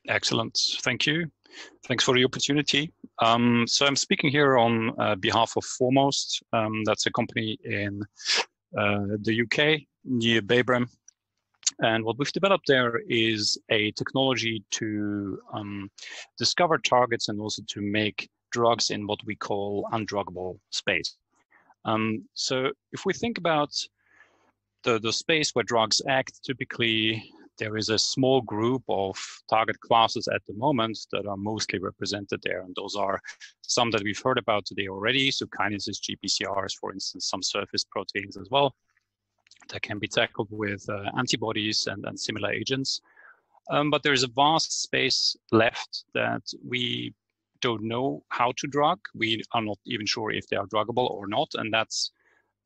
Excellent, thank you. Thanks for the opportunity. So I'm speaking here on behalf of PhoreMost. That's a company in the UK, near Babram. And what we've developed there is a technology to discover targets and also to make drugs in what we call undruggable space. So if we think about the space where drugs act, typically there is a small group of target classes at the moment that are mostly represented there. And those are some that we've heard about today already. So kinases, GPCRs, for instance, some surface proteins as well, that can be tackled with antibodies and similar agents. But there's a vast space left that we don't know how to drug. We are not even sure if they are druggable or not. And that's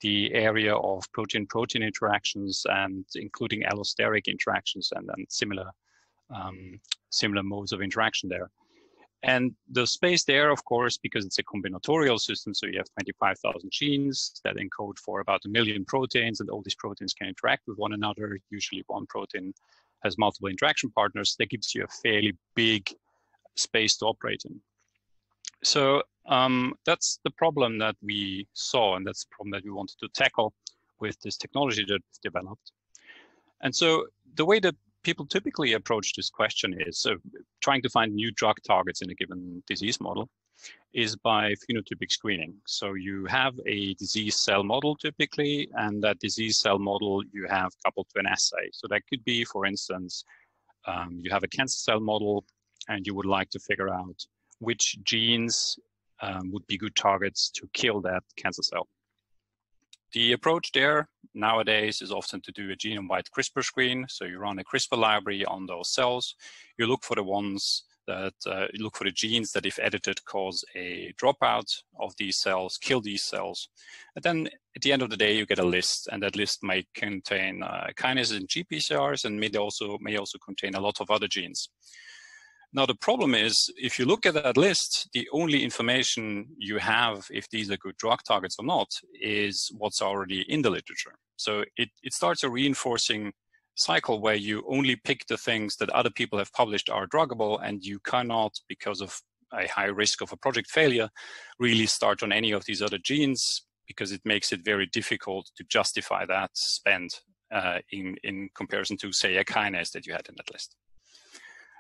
the area of protein-protein interactions and including allosteric interactions and similar modes of interaction there. And the space there, of course, because it's a combinatorial system, so you have 25,000 genes that encode for about 1 million proteins, and all these proteins can interact with one another. Usually one protein has multiple interaction partners. That gives you a fairly big space to operate in. So that's the problem that we saw, and that's the problem that we wanted to tackle with this technology that we've developed. And so the way that people typically approach this question is trying to find new drug targets in a given disease model is by phenotypic screening. So you have a disease cell model typically, and that disease cell model you have coupled to an assay. So that could be, for instance, you have a cancer cell model and you would like to figure out which genes would be good targets to kill that cancer cell. The approach there nowadays is often to do a genome-wide CRISPR screen. So you run a CRISPR library on those cells. You look for the ones that, you look for the genes that if edited cause a dropout of these cells, kill these cells. And then at the end of the day, you get a list, and that list may contain kinases and GPCRs and may also contain a lot of other genes. Now, the problem is, if you look at that list, the only information you have, if these are good drug targets or not, is what's already in the literature. So it starts a reinforcing cycle where you only pick the things that other people have published are druggable, and you cannot, because of a high risk of a project failure, really start on any of these other genes, because it makes it very difficult to justify that spend in comparison to, say, a kinase that you had in that list.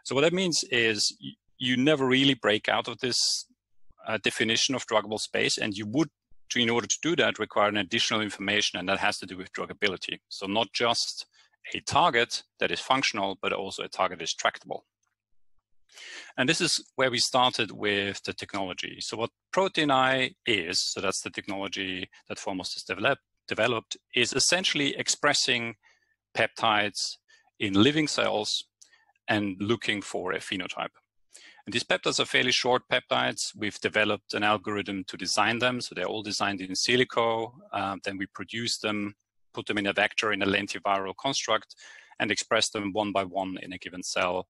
So what that means is you never really break out of this definition of druggable space, and you would, in order to do that, require an additional information, and that has to do with druggability. So not just a target that is functional, but also a target that is tractable. And this is where we started with the technology. So what ProteinEye is, so that's the technology that PhoreMost has developed, is essentially expressing peptides in living cells and looking for a phenotype. And these peptides are fairly short peptides. We've developed an algorithm to design them. So they're all designed in silico. Then we produce them, put them in a vector in a lentiviral construct, and express them one by one in a given cell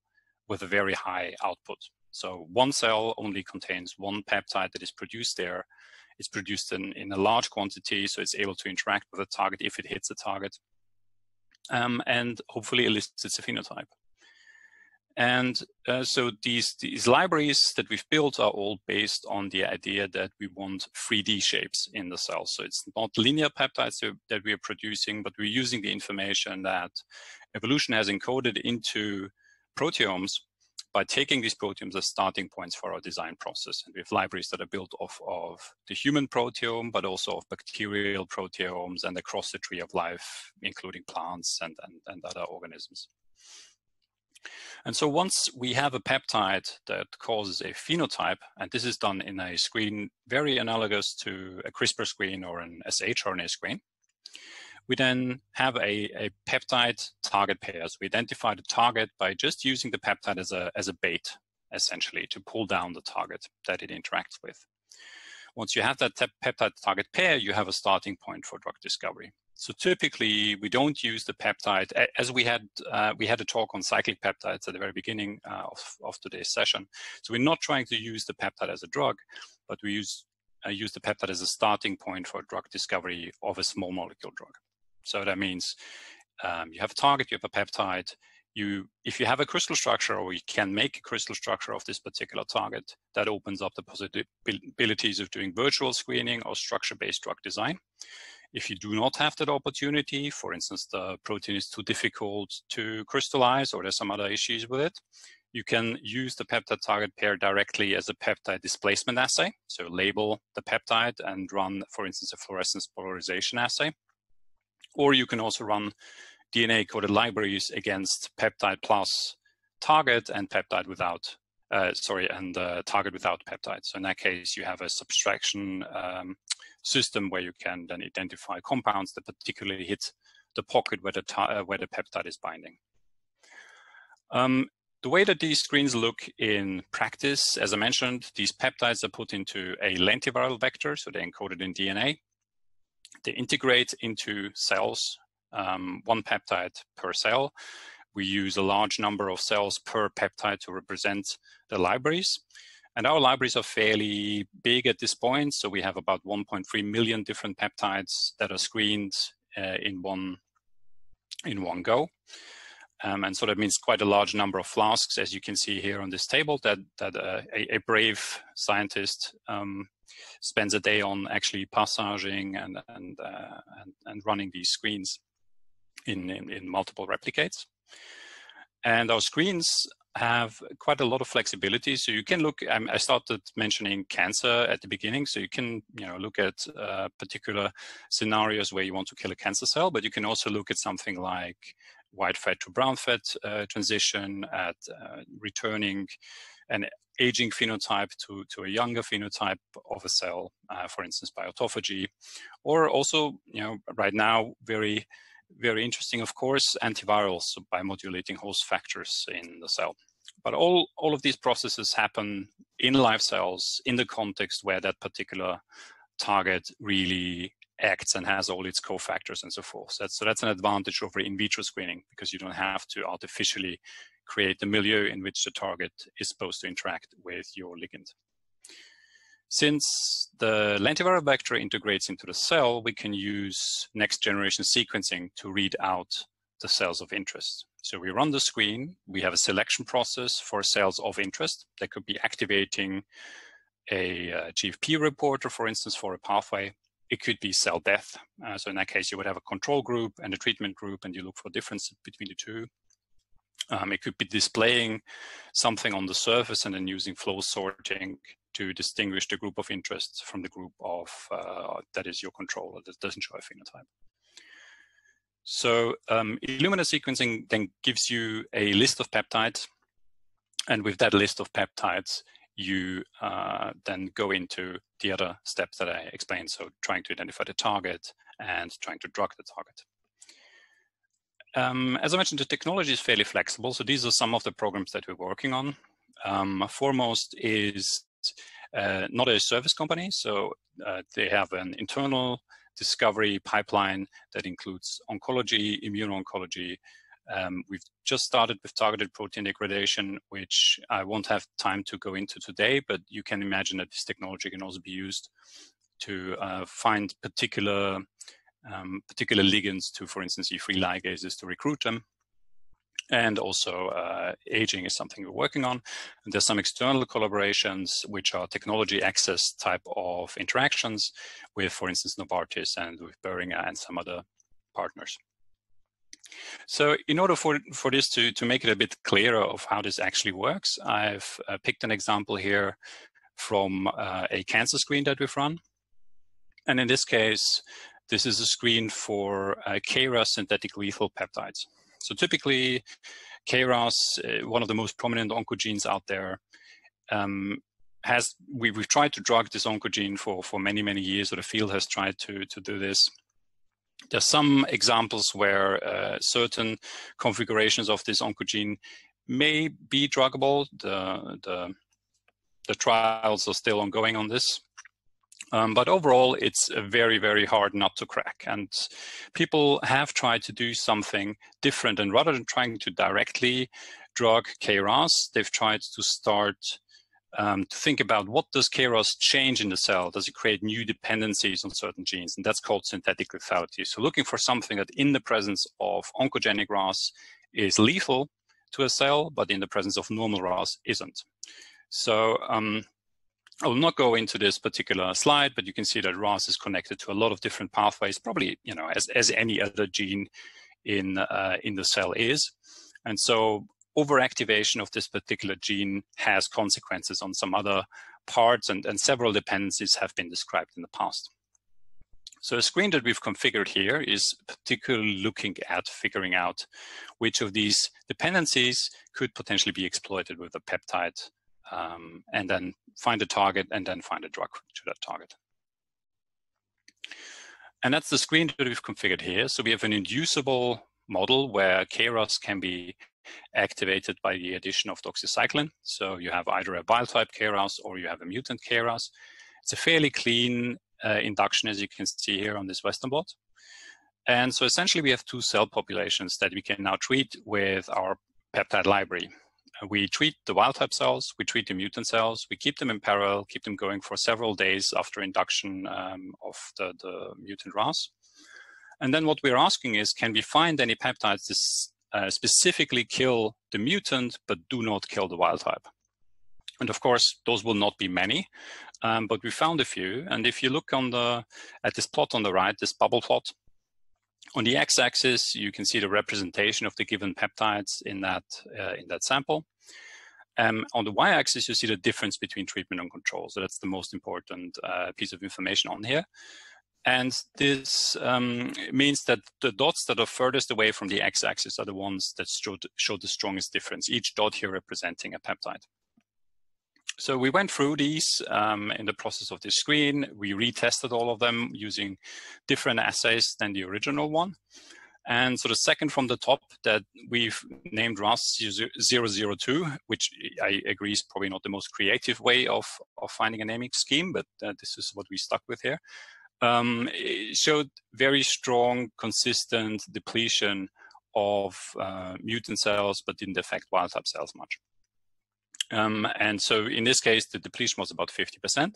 with a very high output. So one cell only contains one peptide that is produced there. It's produced in a large quantity, so it's able to interact with a target if it hits a target, and hopefully elicits a phenotype. And so these libraries that we've built are all based on the idea that we want 3D shapes in the cell. So it's not linear peptides that we are producing, but we're using the information that evolution has encoded into proteomes by taking these proteomes as starting points for our design process. And we have libraries that are built off of the human proteome, but also of bacterial proteomes and across the tree of life, including plants and other organisms. And so once we have a peptide that causes a phenotype, and this is done in a screen very analogous to a CRISPR screen or an shRNA screen, we then have a peptide target pair. So we identify the target by just using the peptide as a bait, essentially, to pull down the target that it interacts with. once you have that peptide target pair, you have a starting point for drug discovery. So typically, we don't use the peptide, as we had a talk on cyclic peptides at the very beginning of today's session. So we're not trying to use the peptide as a drug, but we use the peptide as a starting point for drug discovery of a small molecule drug. So that means you have a target, you have a peptide. If you have a crystal structure, or you can make a crystal structure of this particular target, that opens up the possibilities of doing virtual screening or structure-based drug design. If you do not have that opportunity, for instance, the protein is too difficult to crystallize or there's some other issues with it, you can use the peptide target pair directly as a peptide displacement assay. So label the peptide and run, for instance, a fluorescence polarization assay. Or you can also run DNA-coded libraries against peptide plus target and peptide without, target without peptide. So in that case, you have a subtraction system where you can then identify compounds that particularly hit the pocket where the peptide is binding. The way that these screens look in practice, as I mentioned, these peptides are put into a lentiviral vector, so they're encoded in DNA. They integrate into cells, one peptide per cell. We use a large number of cells per peptide to represent the libraries. And our libraries are fairly big at this point. So we have about 1.3 million different peptides that are screened in one go. And so that means quite a large number of flasks, as you can see here on this table, that a brave scientist spends a day on actually passaging and running these screens in multiple replicates. And our screens have quite a lot of flexibility. So you can look, I started mentioning cancer at the beginning. So you can look at particular scenarios where you want to kill a cancer cell, but you can also look at something like white fat to brown fat transition, at returning an aging phenotype to a younger phenotype of a cell, for instance, by autophagy, or also, right now, very, very interesting, of course, antivirals, so by modulating host factors in the cell. But all of these processes happen in live cells in the context where that particular target really acts and has all its cofactors and so forth. So that's an advantage over in vitro screening, because you don't have to artificially create the milieu in which the target is supposed to interact with your ligand. Since the lentiviral vector integrates into the cell, we can use next generation sequencing to read out the cells of interest. So we run the screen, we have a selection process for cells of interest that could be activating a GFP reporter, for instance, for a pathway. It could be cell death. So in that case, you would have a control group and a treatment group, and you look for a difference between the two. It could be displaying something on the surface and then using flow sorting to distinguish the group of interest from the group of that is your control, that doesn't show a phenotype. So Illumina sequencing then gives you a list of peptides, and with that list of peptides, you then go into the other steps that I explained, so trying to identify the target and trying to drug the target. As I mentioned, the technology is fairly flexible, so these are some of the programs that we're working on. PhoreMost is not a service company, so they have an internal discovery pipeline that includes oncology, immuno-oncology. We've just started with targeted protein degradation, which I won't have time to go into today, but you can imagine that this technology can also be used to find particular ligands to, for instance, E3 ligases to recruit them. And also aging is something we're working on. And there's some external collaborations, which are technology access type of interactions with, for instance, Novartis and with Boehringer and some other partners. So in order for this to make it a bit clearer of how this actually works, I've picked an example here from a cancer screen that we've run. And in this case, this is a screen for KRAS synthetic lethal peptides. So typically, KRAS, one of the most prominent oncogenes out there, we've tried to drug this oncogene for many, many years, or the field has tried to do this. There's some examples where certain configurations of this oncogene may be druggable. The trials are still ongoing on this. But overall, it's very, very hard not to crack. And people have tried to do something different. And rather than trying to directly drug KRAS, they've tried to start to think about what does KRAS change in the cell? Does it create new dependencies on certain genes? And that's called synthetic lethality. So looking for something that in the presence of oncogenic RAS is lethal to a cell, but in the presence of normal RAS isn't. So I will not go into this particular slide, but you can see that RAS is connected to a lot of different pathways, probably, you know, as any other gene in the cell is. And so overactivation of this particular gene has consequences on some other parts, and several dependencies have been described in the past. So a screen that we've configured here is particularly looking at figuring out which of these dependencies could potentially be exploited with a peptide, and then find a target and then find a drug to that target. And that's the screen that we've configured here. So we have an inducible model where KRAS can be activated by the addition of doxycycline. So you have either a wild type KRAS or you have a mutant KRAS. It's a fairly clean induction, as you can see here on this Western blot. And so essentially we have two cell populations that we can now treat with our peptide library. We treat the wild type cells, we treat the mutant cells, we keep them in parallel, keep them going for several days after induction of the mutant RAS. And then what we're asking is, can we find any peptides that specifically kill the mutant but do not kill the wild type? And of course, those will not be many, but we found a few. And if you look at this plot on the right, this bubble plot, on the x-axis, you can see the representation of the given peptides in that sample. On the y-axis, you see the difference between treatment and control. So that's the most important piece of information on here. And this means that the dots that are furthest away from the x-axis are the ones that show the strongest difference, each dot here representing a peptide. So we went through these in the process of this screen. We retested all of them using different assays than the original one. And so the second from the top that we've named RAS002, which I agree is probably not the most creative way of finding a naming scheme, but this is what we stuck with here. It showed very strong, consistent depletion of mutant cells, but didn't affect wild type cells much. And so in this case, the depletion was about 50%.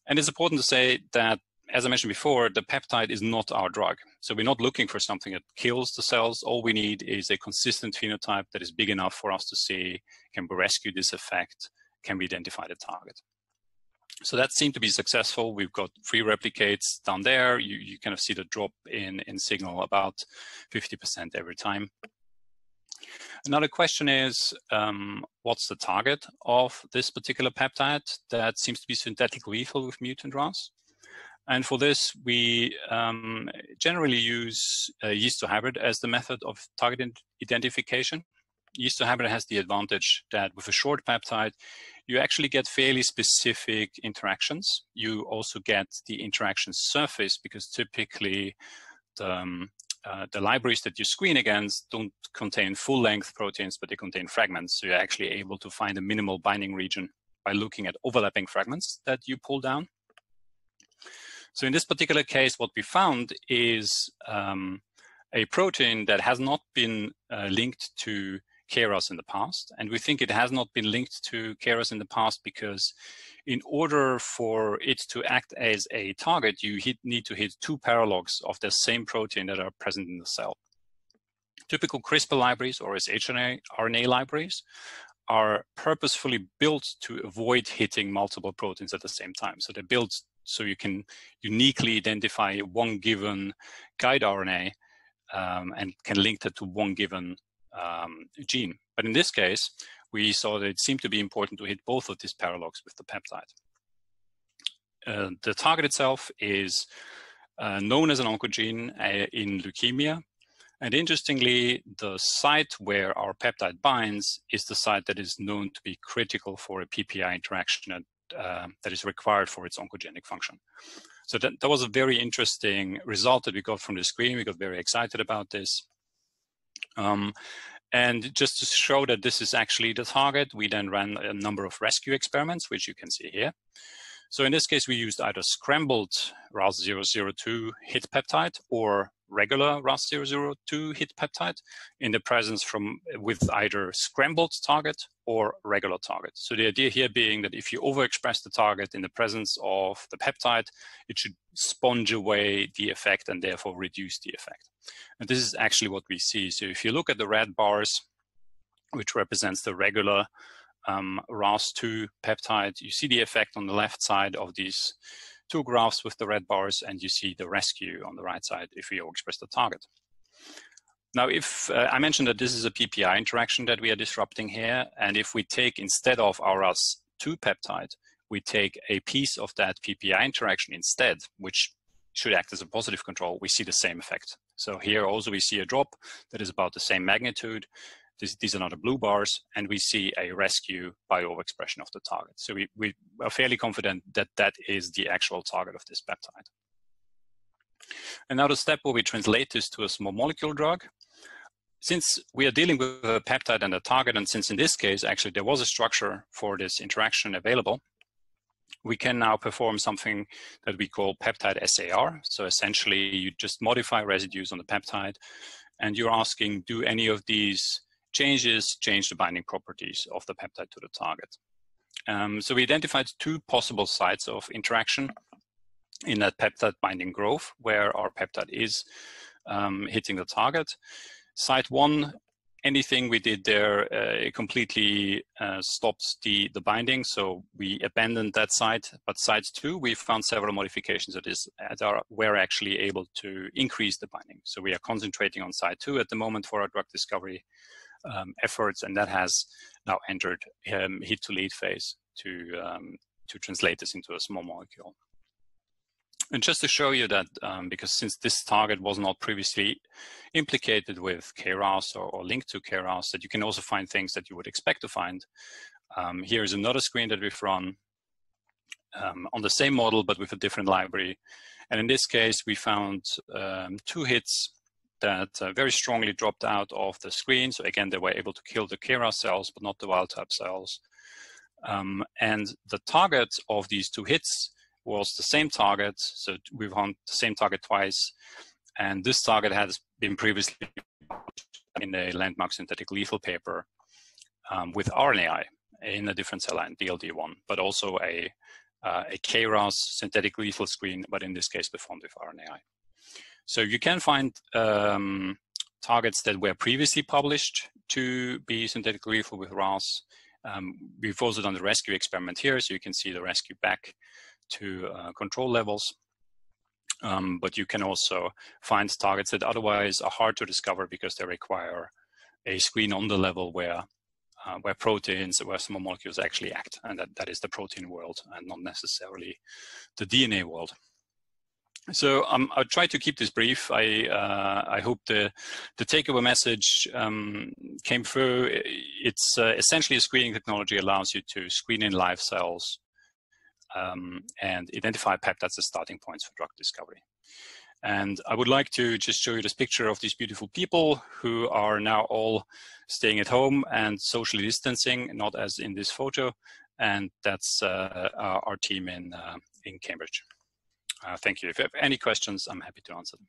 And it's important to say that, as I mentioned before, the peptide is not our drug. So we're not looking for something that kills the cells. All we need is a consistent phenotype that is big enough for us to see, can we rescue this effect? Can we identify the target? So that seemed to be successful. We've got 3 replicates down there. You kind of see the drop in signal about 50% every time. Another question is, what's the target of this particular peptide that seems to be synthetically lethal with mutant RAS? And for this, we generally use yeast-to-hybrid as the method of target identification. Yeast-to-hybrid has the advantage that with a short peptide, you actually get fairly specific interactions. You also get the interaction surface because typically the libraries that you screen against don't contain full-length proteins, but they contain fragments. So you're actually able to find a minimal binding region by looking at overlapping fragments that you pull down. So in this particular case, what we found is a protein that has not been linked to KRAS in the past. And we think it has not been linked to KRAS in the past because in order for it to act as a target, you need to hit 2 paralogs of the same protein that are present in the cell. Typical CRISPR libraries or shRNA libraries are purposefully built to avoid hitting multiple proteins at the same time. So they're built so you can uniquely identify one given guide RNA and can link that to one given gene. But in this case, we saw that it seemed to be important to hit both of these paralogs with the peptide. The target itself is known as an oncogene in leukemia. And interestingly, the site where our peptide binds is the site that is known to be critical for a PPI interaction that is required for its oncogenic function. So that was a very interesting result that we got from the screen. We got very excited about this. And just to show that this is actually the target, we then ran a number of rescue experiments, which you can see here. So in this case, we used either scrambled RAS002 hit peptide or regular RAS002 hit peptide in the presence with either scrambled target or regular target. So the idea here being that if you overexpress the target in the presence of the peptide, it should sponge away the effect and therefore reduce the effect. And this is actually what we see. So if you look at the red bars, which represents the regular RAS2 peptide, you see the effect on the left side of these two graphs with the red bars, and you see the rescue on the right side if we overexpress the target. Now, if I mentioned that this is a PPI interaction that we are disrupting here, and if we take, instead of our RAS2 peptide, we take a piece of that PPI interaction instead, which should act as a positive control, we see the same effect. So here also we see a drop that is about the same magnitude. These are not the blue bars, and we see a rescue by overexpression of the target. So we are fairly confident that that is the actual target of this peptide. And now the step where we translate this to a small molecule drug. Since we are dealing with a peptide and a target, and since in this case, actually there was a structure for this interaction available, we can now perform something that we call peptide SAR. So essentially, you just modify residues on the peptide, and you're asking, do any of these changes change the binding properties of the peptide to the target? So we identified two possible sites of interaction in that peptide binding growth where our peptide is hitting the target. Site 1, anything we did there, it completely stopped the binding, so we abandoned that site. But site 2, we found several modifications that were actually able to increase the binding. So we are concentrating on site 2 at the moment for our drug discovery efforts, and that has now entered hit to lead phase to translate this into a small molecule. And just to show you that, because since this target was not previously implicated with KRAS or linked to KRAS, that you can also find things that you would expect to find. Here is another screen that we've run on the same model, but with a different library. And in this case, we found 2 hits that very strongly dropped out of the screen. So again, they were able to kill the KRAS cells, but not the wild type cells. And the target of these 2 hits was the same target. So we found the same target twice. And this target has been previously in a landmark synthetic lethal paper with RNAi in a different cell line, DLD1, but also a KRAS synthetic lethal screen, but in this case performed with RNAi. So you can find targets that were previously published to be synthetically lethal with RAS. We've also done the rescue experiment here, so you can see the rescue back to control levels. But you can also find targets that otherwise are hard to discover because they require a screen on the level where proteins, where small molecules actually act, and that is the protein world and not necessarily the DNA world. So I'll try to keep this brief. I hope the takeaway message came through. It's essentially a screening technology allows you to screen in live cells and identify peptides as starting points for drug discovery. And I would like to just show you this picture of these beautiful people who are now all staying at home and socially distancing, not as in this photo. And that's our team in Cambridge. Thank you. If you have any questions, I'm happy to answer them.